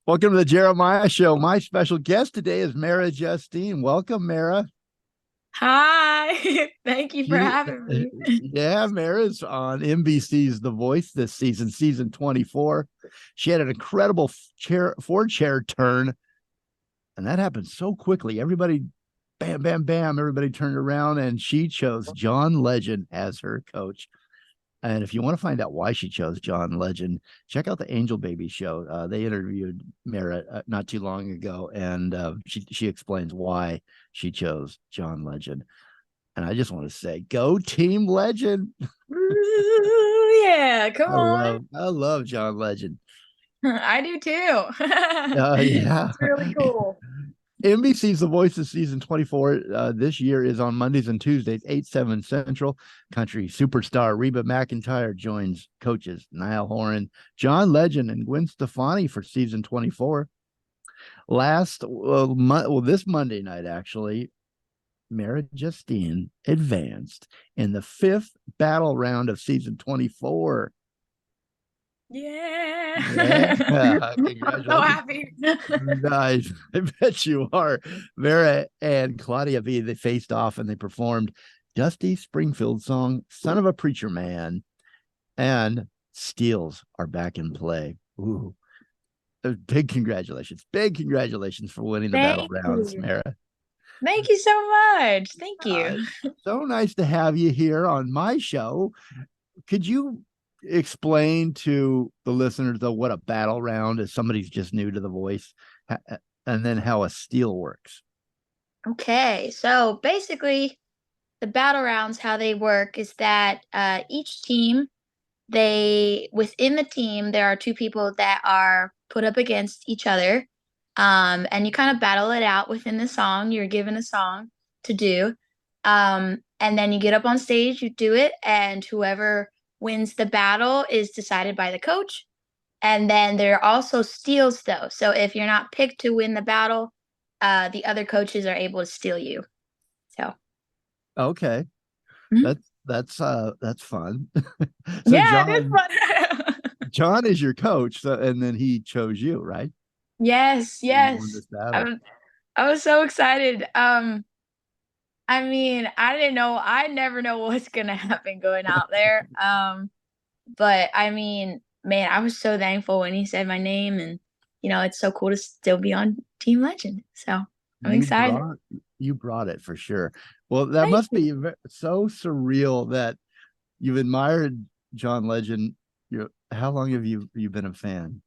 Welcome to the Jeremiah Show. My special guest today is Mara Justine. Welcome, Mara. Hi, thank you for She, having me. yeah, Mara's on NBC's The Voice this season, season 24. She had an incredible four-chair turn, and that happened so quickly. Everybody, bam, bam, bam, everybody turned around, and she chose John Legend as her coach. And if you want to find out why she chose John Legend, check out the Angel Baby show. They interviewed Mara not too long ago, and she explains why she chose John Legend. And I just want to say, go Team Legend! Ooh, yeah, come on. I love John Legend. I do too. Yeah. It's really cool. NBC's The Voice of season 24 this year is on Mondays and Tuesdays, 8, 7 Central. Country superstar Reba McEntire joins coaches Niall Horan, John Legend, and Gwen Stefani for season 24. This Monday night, actually, Mara Justine advanced in the 5th battle round of season 24. Yeah. Yeah, I'm so congratulations. happy. Nice. I bet you are. Vera and Claudia B, they faced off and they performed Dusty Springfield's song, Son of a Preacher Man, and Steels are back in play. Ooh. Big congratulations. Big congratulations for winning the battle Thank rounds, you. Mara. Thank you so much. Thank Uh, you. so nice to have you here on my show. Could you explain to the listeners, though, what a battle round is? Somebody's just new to the voice, and then how a steel works. Okay, so basically, the battle rounds, how they work is that each team, within the team, there are two people that are put up against each other. And you kind of battle it out within the song. You're given a song to do. And then you get up on stage, you do it, and whoever wins the battle is decided by the coach. And then there are also steals, though. So if you're not picked to win the battle, the other coaches are able to steal you. So, Okay, mhm. that's fun. So Yeah, it is fun. John is your coach, so, and then he chose you, right? Yes, And you won yes. this battle. I was so excited. I mean, I didn't know, I never know what's gonna happen going out there. But I mean, man, I was so thankful when he said my name, and it's so cool to still be on Team Legend. So I'm You excited. brought you brought it for sure. Well, that Thank must you. be so surreal that you've admired John Legend. How long have you been a fan?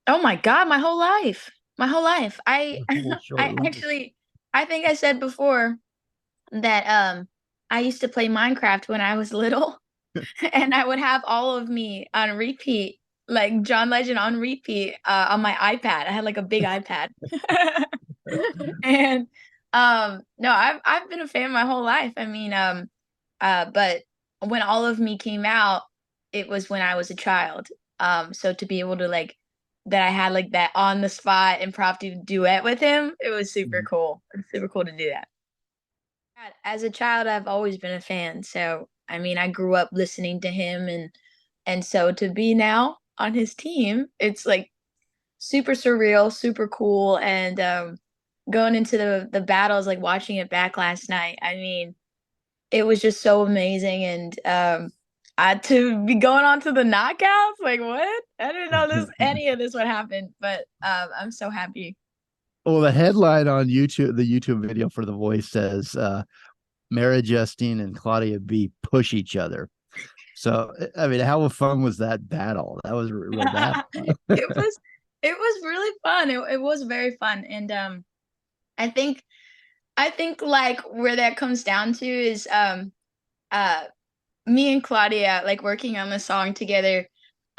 Oh my God, my whole life. My whole life. Your whole short I life. actually I think I said before that I used to play Minecraft when I was little. And I would have all of me on repeat, like John Legend on repeat, on my iPad. I had like a big iPad. And no, I've been a fan my whole life. I mean, but when all of me came out, it was when I was a child. So to be able to like that I had like that on the spot impromptu duet with him, it was super cool. It's super cool to do that. As a child, I've always been a fan. So, I mean, I grew up listening to him, and so to be now on his team, it's like super surreal, super cool. And going into the battles, like watching it back last night, I mean, it was just so amazing. And to be going on to the knockouts, like what? I didn't know this any of this would happen, but I'm so happy. Well, the headline on YouTube, the YouTube video for The Voice says, Mara Justine and Claudia B push each other. So, I mean, how fun was that battle? That was a real battle. It was it was really fun. It was very fun. And I think like where that comes down to is uh me and Claudia like working on the song together.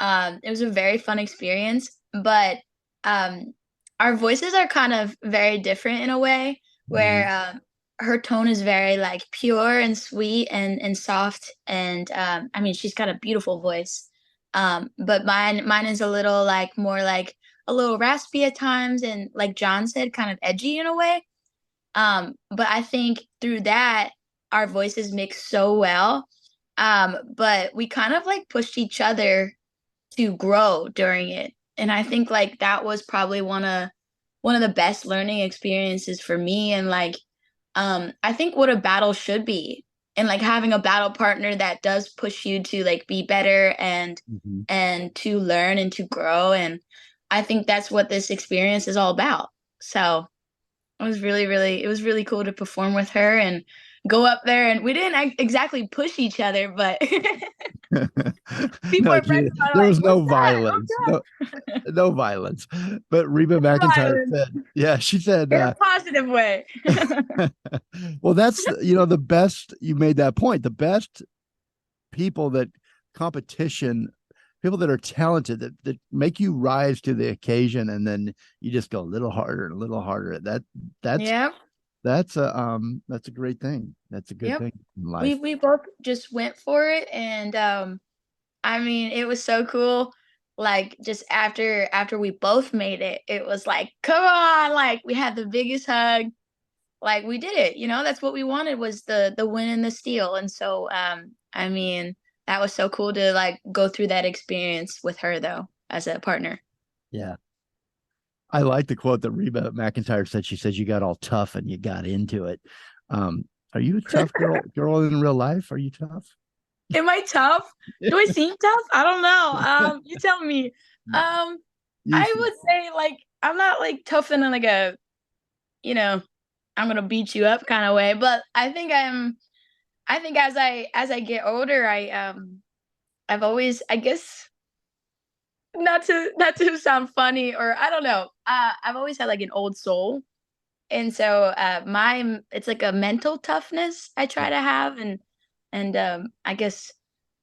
It was a very fun experience, but um our voices are kind of very different in a way where Mhm. her tone is very like pure and sweet and soft, and I mean she's got a beautiful voice. But mine is a little like more like a little raspy at times, and like John said, kind of edgy in a way. But I think through that, our voices mix so well. But we kind of like pushed each other to grow during it. And I think like that was probably one of the best learning experiences for me. And like I think what a battle should be, and like having a battle partner that does push you to like be better Mhm. and to learn and to grow. And I think that's what this experience is all about. So it was it was really cool to perform with her and go up there. And we didn't exactly push each other, but people No, at practice are there like, was "What's no that? violence. No violence. But Reba What's McEntire violence?" said, yeah, she said, In a positive way. well, that's, the best, you made that point. The best people that competition, people that are talented, that make you rise to the occasion, and then you just go a little harder and a little harder. That's Yep. that's a great thing. That's a good Yep. thing in We life. we both just went for it. And I mean, it was so cool. Like just after we both made it, it was like, come on, like we had the biggest hug. Like we did it, that's what we wanted, was the win and the steal. And so I mean, that was so cool to like go through that experience with her though, as a partner. Yeah. I like the quote that Reba McEntire said. She says, "You got all tough and you got into it." Are you a tough girl in real life? Are you tough? Am I tough? Do I seem tough? I don't know. You tell me. You I see, would say like I'm not like tough in like a, you know, I'm gonna beat you up kind of way. But I think as I get older, I've always, I guess, not to sound funny, or I don't know. I've always had like an old soul. And so my it's like a mental toughness I try yeah. to have. And I guess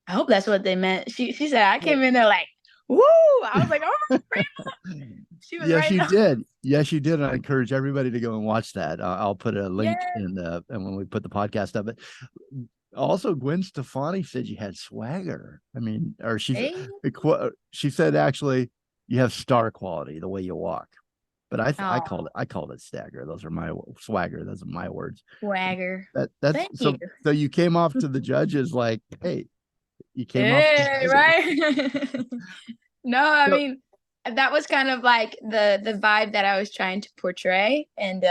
I hope that's what they meant. She said I Well, came in there like, woo! I was like, oh, she was yes, right you though. did. Yes, you did. And I encourage everybody to go and watch that. I'll put a link Yeah. in the and when we put the podcast up. But also, Gwen Stefani said you had swagger. I mean, or Hey. she said actually you have star quality the way you walk. But Oh, I called it stagger. Those are my swagger. Those are my words. swagger. That's Thank you. so you came off to the judges like, hey, you came off Hey, amazing. right? No, I So, mean, that was kind of like the vibe that I was trying to portray. And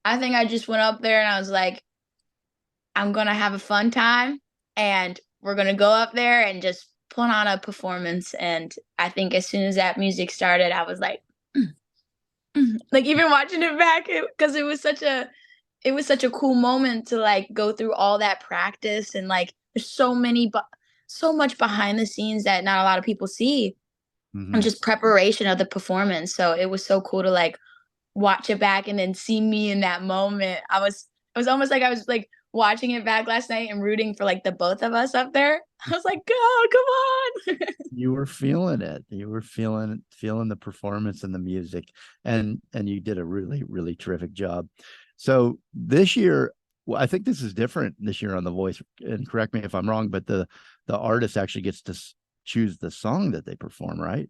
I think I just went up there and I was like, I'm gonna have a fun time, and we're gonna go up there and just put on a performance. And I think as soon as that music started, I was like, like even watching it back, because it was such a cool moment to like go through all that practice. And like there's so much behind the scenes that not a lot of people see, and mhm. just preparation of the performance. So it was so cool to like watch it back and then see me in that moment. It was almost like I was like watching it back last night and rooting for like the both of us up there. I was like, go, come on. You were feeling it. You were feeling the performance and the music, and you did a really terrific job. So this year, well, I think this is different this year on The Voice. And correct me if I'm wrong, but the artist actually gets to choose the song that they perform, right?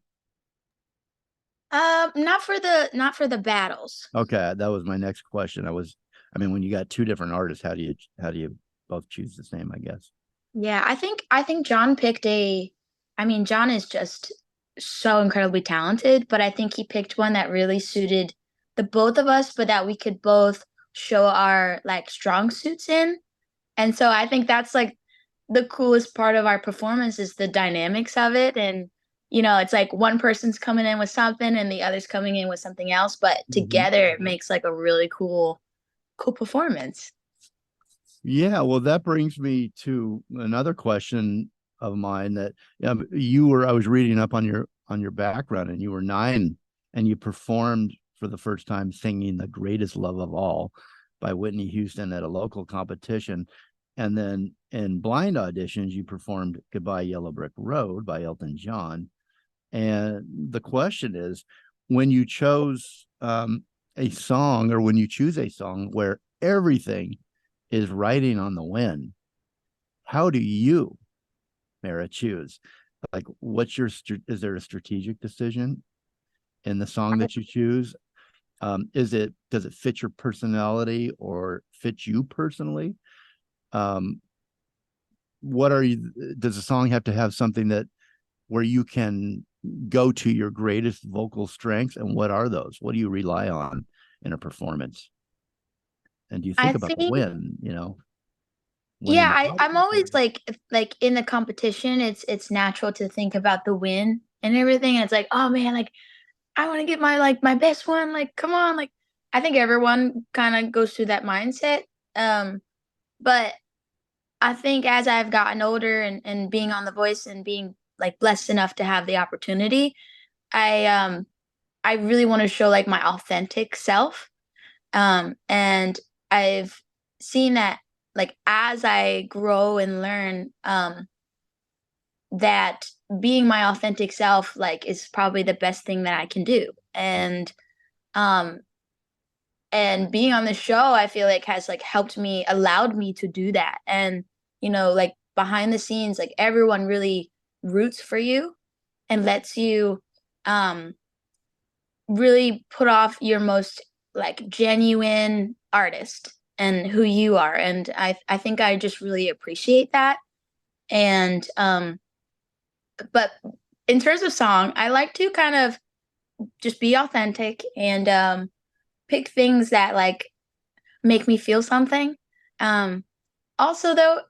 Not for the battles. Okay, that was my next question. I mean, when you got two different artists, how do you both choose the same? I guess. Yeah, I think John picked a I mean, John is just so incredibly talented, but I think he picked one that really suited the both of us, but that we could both show our like strong suits in. And so I think that's like the coolest part of our performance, is the dynamics of it. And it's like one person's coming in with something and the other's coming in with something else, but Mhm. together it makes like a really cool performance. Yeah, well, that brings me to another question of mine that I was reading up on your background, and you were 9 and you performed for the first time singing "The Greatest Love of All" by Whitney Houston at a local competition. And then in blind auditions, you performed "Goodbye Yellow Brick Road" by Elton John. And the question is, when you chose a song, or when you choose a song where everything is riding on the wind, how do you, Mara, choose? Like, is there a strategic decision in the song that you choose? Does it fit your personality or fit you personally? Um, what are you, does the song have to have something that where you can go to your greatest vocal strength, and what are those? What do you rely on in a performance? And do you I think about the think, win, winning yeah, the I'm audience? always like in the competition, it's natural to think about the win and everything. And it's like, oh man, like I want to get my like my best one. Like, come on. Like I think everyone kind of goes through that mindset. But I think as I've gotten older and being on The Voice and being like blessed enough to have the opportunity, I really want to show like my authentic self. And I've seen that like as I grow and learn, that being my authentic self like is probably the best thing that I can do. Um and being on the show, I feel like has like helped me, allowed me to do that. And like behind the scenes, like everyone really roots for you and lets you um really put off your most like genuine artist and who you are. And I think I just really appreciate that. And but in terms of song, I like to kind of just be authentic and pick things that like make me feel something. Um Also though,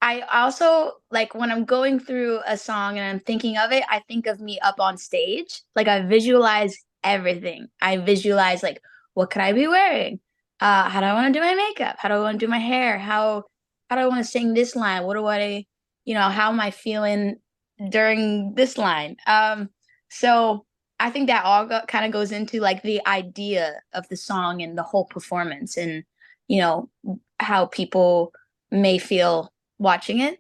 I also like when I'm going through a song and I'm thinking of it, I think of me up on stage. Like I visualize everything. I visualize like what could I be wearing? How do I want to do my makeup? How do I want to do my hair? How do I want to sing this line? What do I, how am I feeling during this line? So I think that all kind of goes into like the idea of the song and the whole performance and you know how people may feel watching it,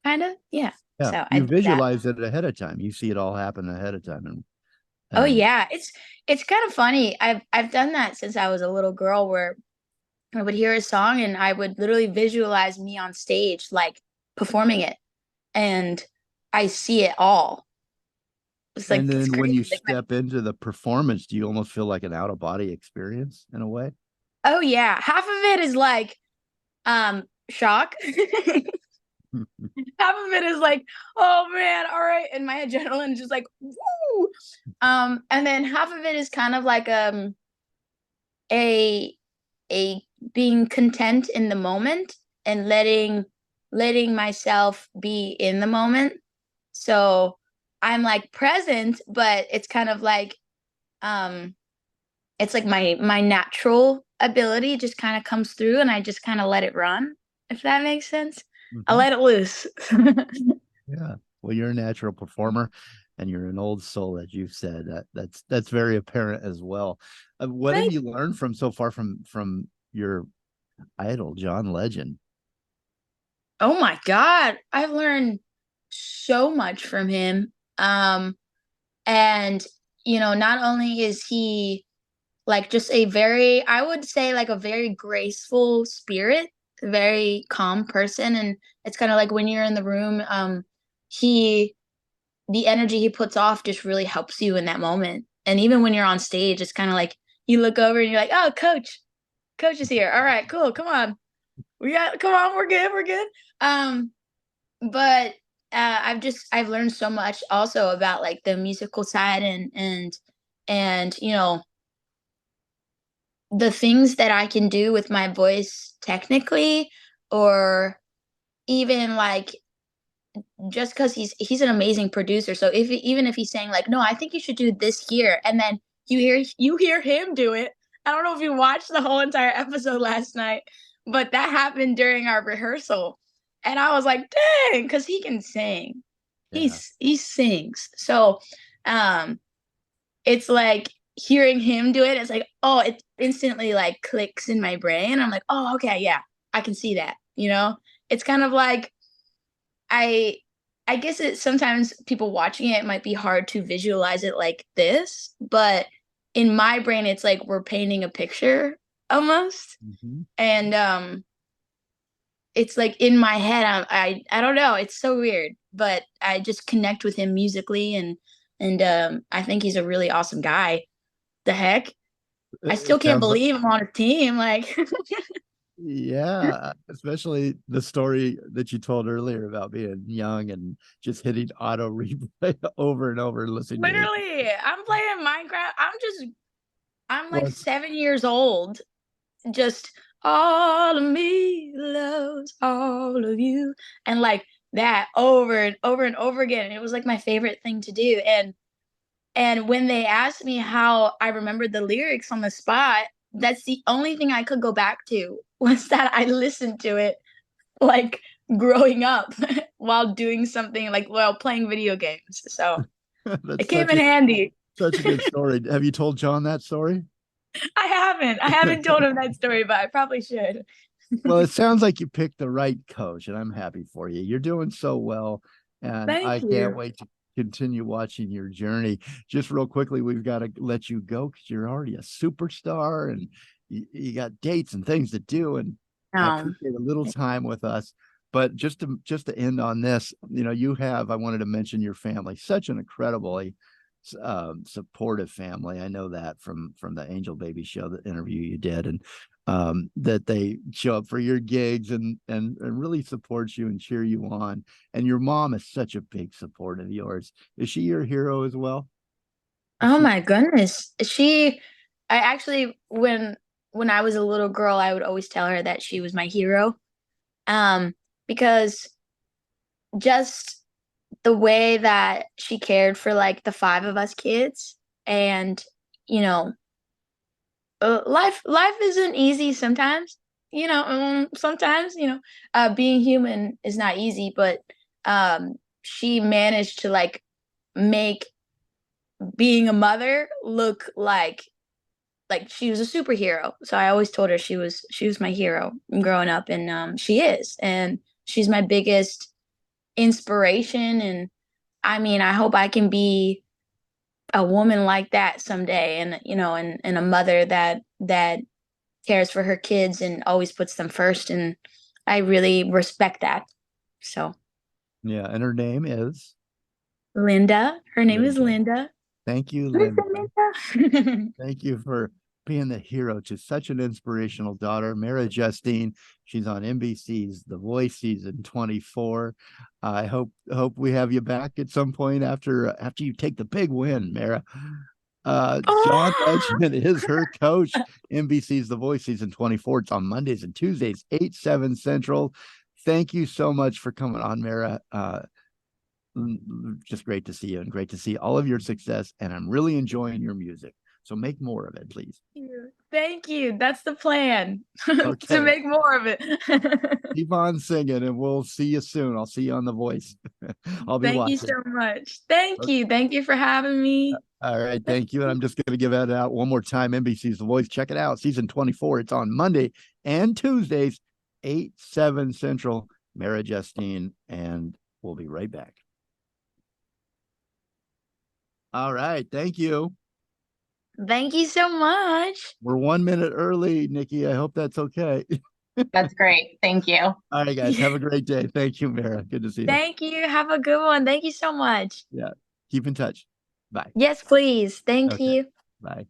kind of. Yeah. Yeah, So I you do that. visualize it ahead of time. You see it all happen ahead of time, Oh and yeah, it's kind of funny. I've done that since I was a little girl, where I would hear a song and I would literally visualize me on stage, like performing it, and I see it all. It's and like it's then when you crazy. Like step into the performance, do you almost feel like an out of body experience in a way? oh yeah, half of it is like shock. Half of it is like, oh man, all right, and my adrenaline is just like woo. And then half of it is kind of like a a being content in the moment and letting myself be in the moment. So I'm like present, but it's kind of like um it's like my natural ability just kind of comes through and I just kind of let it run, if that makes sense. I Mhm. let it loose. Yeah. Well, you're a natural performer, and you're an old soul, as you've said. That's very apparent as well. What have Right? you learned from so far from your idol, John Legend? Oh my God. I've learned so much from him. And not only is he like just a very, I would say like a very graceful spirit, very calm person. And it's kind of like when you're in the room, he, the energy he puts off just really helps you in that moment. And even when you're on stage, it's kind of like you look over and you're like, oh, coach is here. All right, cool. Come on. Come on. We're good. We're good. Um, but I've learned so much also about like the musical side and the things that I can do with my voice technically, or even like just because he's an amazing producer. So even if he's saying like, no, I think you should do this here, and then you hear him do it. I don't know if you watched the whole entire episode last night, but that happened during our rehearsal, and I was like, dang, because he can sing. Yeah. He sings. So, um, it's like hearing him do it. It's like, oh, it instantly like clicks in my brain. I'm like, oh, okay, yeah, I can see that. It's kind of like I I guess it sometimes people watching it might be hard to visualize it like this, but in my brain it's like we're painting a picture almost. Mhm. And it's like in my head I don't know, it's so weird, but I just connect with him musically and I think he's a really awesome guy. The heck? I It still can't sounds like believe I'm on a team like Yeah, especially the story that you told earlier about being young and just hitting auto replay over and over and listening to it. Literally, I'm playing Minecraft. I'm like Well, 7 years old. Just all of me loves all of you. And like that over and over and over again. And it was like my favorite thing to do. And when they asked me how I remembered the lyrics on the spot, that's the only thing I could go back to was that I listened to it like growing up while doing something like while playing video games. So it that's came in handy. such a good story. Have you told John that story? I haven't. I haven't told him that story, but I probably should. Well, it sounds like you picked the right coach, and I'm happy for you. You're doing so well, and I Thank can't you. wait to continue watching your journey. Just real quickly, we've got to let you go because you're already a superstar, and you got dates and things to do. And I Um, appreciate a little time with us. But just to end on this, you have. I wanted to mention your family, such an incredibly supportive family. I know that from the Angel Baby show, the interview you did, and that they show up for your gigs and really support you and cheer you on. And your mom is such a big support of yours. Is she your hero as well? Is oh she? my goodness. I actually when I was a little girl, I would always tell her that she was my hero. Because just the way that she cared for like the five of us kids and you know life isn't easy sometimes, sometimes, being human is not easy, but she managed to like make being a mother look like she was a superhero. So I always told her she was my hero growing up, and she is, and she's my biggest inspiration. And I mean, I hope I can be a woman like that someday, and and a mother that cares for her kids and always puts them first, and I really respect that. So Yeah, and her name is Linda, her name is Linda. Linda. Thank you, Listen, Linda. Linda. Thank you for being the hero to such an inspirational daughter, Mara Justine. She's on NBC's The Voice season 24. I hope we have you back at some point after you take the big win, Mara. John Oh, Legend is her coach. NBC's The Voice season 24. It's on Mondays and Tuesdays, 8, 7 Central. Thank you so much for coming on, Mara. Just great to see you and great to see all of your success. And I'm really enjoying your music. So make more of it, please. thank you. That's the plan, to Okay. make more of it. Keep on singing and we'll see you soon. I'll see you on The Voice. I'll be Thank you watching. so much. Thank Okay. you. Thank you for having me. All right. Thank Thank you. And you. I'm just going to give that out one more time. NBC's The Voice. Check it out. Season 24. It's on Monday and Tuesdays, 8, 7 Central. Mara Justine. And we'll be right back. All right. Thank you. Thank you so much. We're 1 minute early, Nikki. I hope that's okay. That's great. Thank you. All right, guys. Have a great day. Thank you, Mara. Good to see you. Thank you. Have a good one. Thank you so much. Yeah. Keep in touch. Bye. Yes, please. Thank Okay. you. Bye.